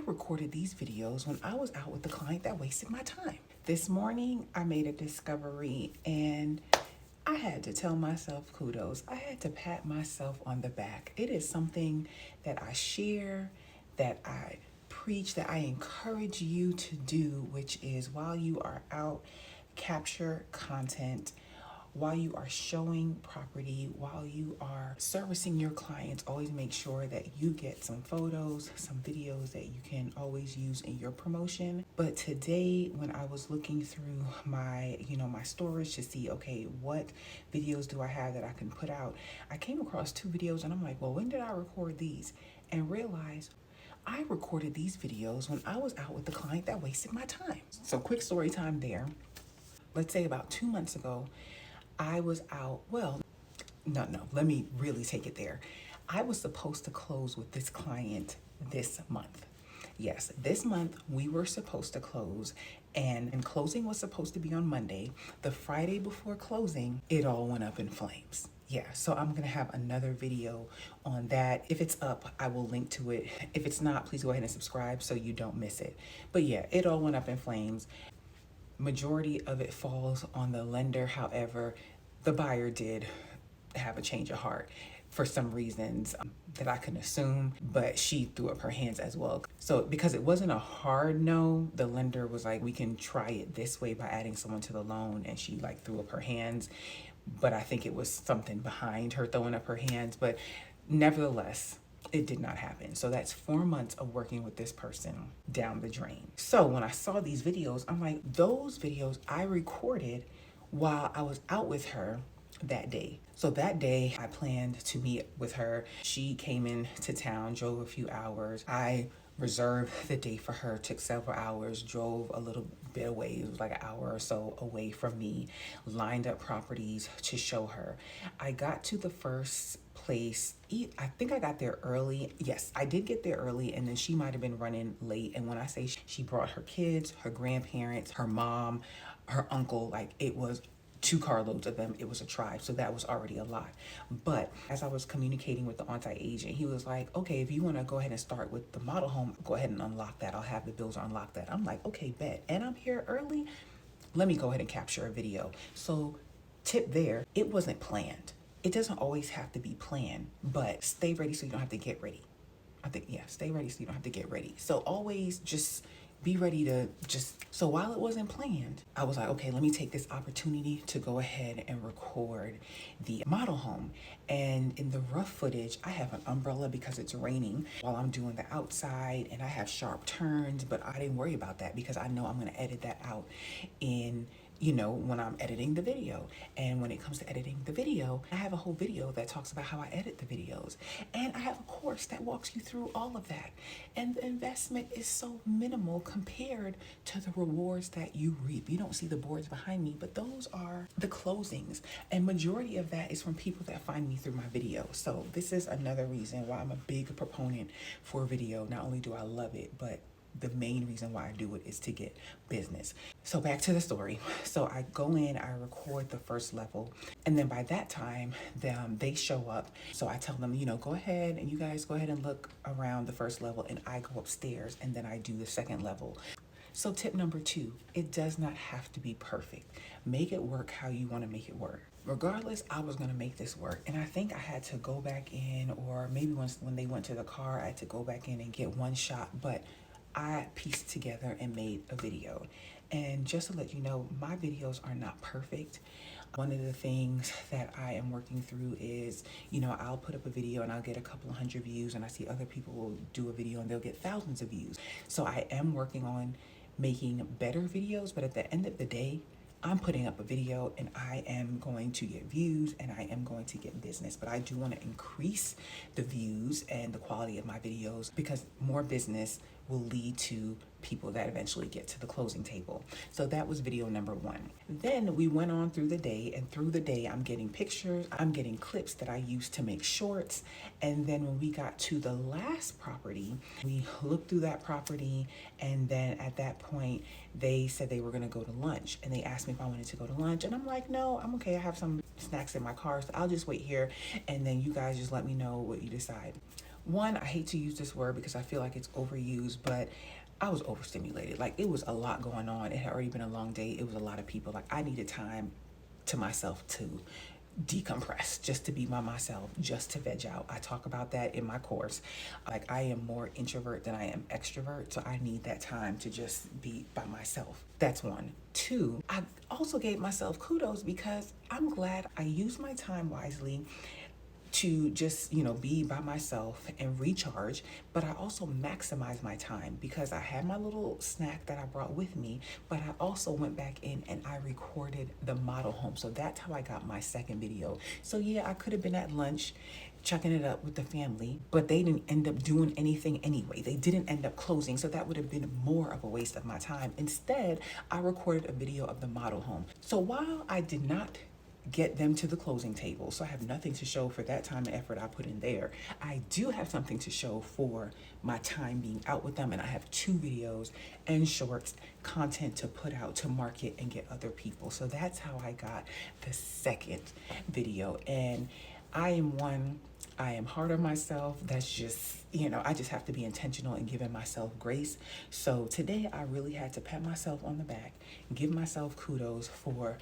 recorded these videos when I was out with the client that wasted my time. This morning, I made a discovery and I had to tell myself kudos. I had to pat myself on the back. It is something that I share, that I preach, that I encourage you to do, which is while you are out, capture content, while you are showing property, while you are servicing your clients, always make sure that you get some photos, some videos that you can always use in your promotion. But today, when I was looking through my storage to see, okay, what videos do I have that I can put out? I came across 2 videos and I'm like, well, when did I record these? And realized I recorded these videos when I was out with the client that wasted my time. So quick story time there. Let's say about 2 months ago, I was out, let me really take it there. I was supposed to close with this client this month. Yes, this month we were supposed to close, and closing was supposed to be on Monday. The Friday before closing, it all went up in flames. Yeah, so I'm gonna have another video on that. If it's up, I will link to it. If it's not, please go ahead and subscribe so you don't miss it. But yeah, it all went up in flames. Majority of it falls on the lender. However, the buyer did have a change of heart for some reasons that I can assume, but she threw up her hands as well. So because it wasn't a hard no, the lender was like, we can try it this way by adding someone to the loan, and she threw up her hands. But I think it was something behind her throwing up her hands, but nevertheless, it did not happen. So that's 4 months of working with this person down the drain. So when I saw these videos, I'm like, those videos I recorded while I was out with her that day. So that day I planned to meet with her. She came into town, drove a few hours. I reserved the day for her, took several hours, drove a little bit away. It was like an hour or so away from me, lined up properties to show her. I got to the first place. I think I got there early. Yes, I did get there early, and then she might have been running late. And when I say she brought her kids, her grandparents, her mom, her uncle, it was 2 carloads of them. It was a tribe, so that was already a lot. But as I was communicating with the on-site agent, he was like, okay, if you want to go ahead and start with the model home, go ahead and unlock that. I'll have the builder unlock that. I'm like, okay, bet. And I'm here early. Let me go ahead and capture a video. So tip there, it wasn't planned. It doesn't always have to be planned, but stay ready so you don't have to get ready. Stay ready so you don't have to get ready. So always just be ready to so while it wasn't planned, I was like, okay, let me take this opportunity to go ahead and record the model home. And in the rough footage, I have an umbrella because it's raining while I'm doing the outside, and I have sharp turns, but I didn't worry about that because I know I'm gonna edit that out in when I'm editing the video. And when it comes to editing the video, I have a whole video that talks about how I edit the videos. And I have a course that walks you through all of that. And the investment is so minimal compared to the rewards that you reap. You don't see the boards behind me, but those are the closings. And majority of that is from people that find me through my video. So this is another reason why I'm a big proponent for video. Not only do I love it, but the main reason why I do it is to get business. So back to the story. So I go in, I record the first level, and then by that time, they show up. So I tell them, go ahead and you guys go ahead and look around the first level, and I go upstairs and then I do the second level. So tip number 2, it does not have to be perfect. Make it work how you want to make it work. Regardless, I was going to make this work. And I think I had to go back in, or maybe when they went to the car, I had to go back in and get one shot, but I pieced together and made a video. And just to let you know, my videos are not perfect. One of the things that I am working through is, I'll put up a video and I'll get a couple of 100 views, and I see other people will do a video and they'll get thousands of views. So I am working on making better videos, but at the end of the day, I'm putting up a video and I am going to get views and I am going to get business. But I do want to increase the views and the quality of my videos, because more business will lead to people that eventually get to the closing table. So that was video number 1. Then we went on through the day, and through the day I'm getting pictures, I'm getting clips that I use to make shorts. And then when we got to the last property, we looked through that property, and then at that point they said they were going to go to lunch, and they asked me if I wanted to go to lunch, and I'm like, no, I'm okay. I have some snacks in my car, so I'll just wait here, and then you guys just let me know what you decide. One, I hate to use this word because I feel like it's overused, but I was overstimulated. Like, it was a lot going on. It had already been a long day. It was a lot of people. Like, I needed time to myself to decompress, just to be by myself, just to veg out. I talk about that in my course. Like, I am more introvert than I am extrovert, so I need that time to just be by myself. That's one. Two, I also gave myself kudos because I'm glad I used my time wisely to just, be by myself and recharge, but I also maximize my time because I had my little snack that I brought with me, but I also went back in and I recorded the model home. So that's how I got my second video. So yeah, I could have been at lunch chucking it up with the family, but they didn't end up doing anything anyway. They didn't end up closing, so that would have been more of a waste of my time. Instead, I recorded a video of the model home. So while I did not get them to the closing table, so I have nothing to show for that time and effort I put in there, I do have something to show for my time being out with them, and I have 2 videos and shorts content to put out to market and get other people. So that's how I got the second video. And I am hard on myself. That's just, I just have to be intentional and giving myself grace. So today I really had to pat myself on the back, give myself kudos for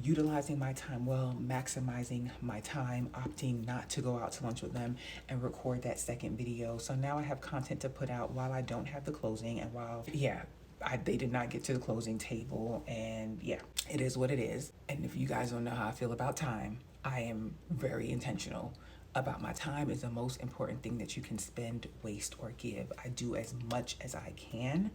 utilizing my time well, maximizing my time, opting not to go out to lunch with them and record that second video. So now I have content to put out while I don't have the closing, and while, they did not get to the closing table, and it is what it is. And if you guys don't know how I feel about time, I am very intentional about my time. Is the most important thing that you can spend, waste, or give. I do as much as I can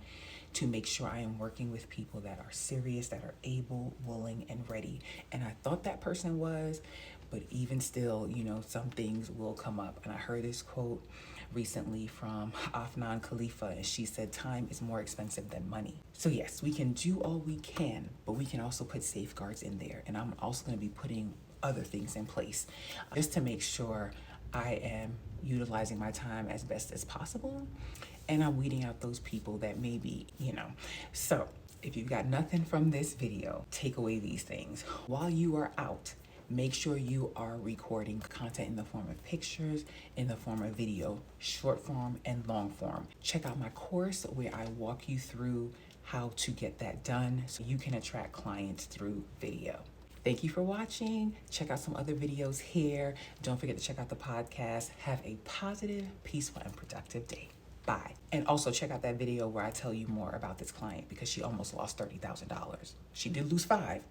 to make sure I am working with people that are serious, that are able, willing, and ready. And I thought that person was, but even still, some things will come up. And I heard this quote recently from Afnan Khalifa, and she said, time is more expensive than money. So yes, we can do all we can, but we can also put safeguards in there. And I'm also going to be putting other things in place just to make sure I am utilizing my time as best as possible, and I'm weeding out those people that maybe, So if you've got nothing from this video, take away these things. While you are out, make sure you are recording content in the form of pictures, in the form of video, short form and long form. Check out my course where I walk you through how to get that done so you can attract clients through video. Thank you for watching. Check out some other videos here. Don't forget to check out the podcast. Have a positive, peaceful, and productive day. Bye. And also check out that video where I tell you more about this client because she almost lost $30,000. She did lose 5.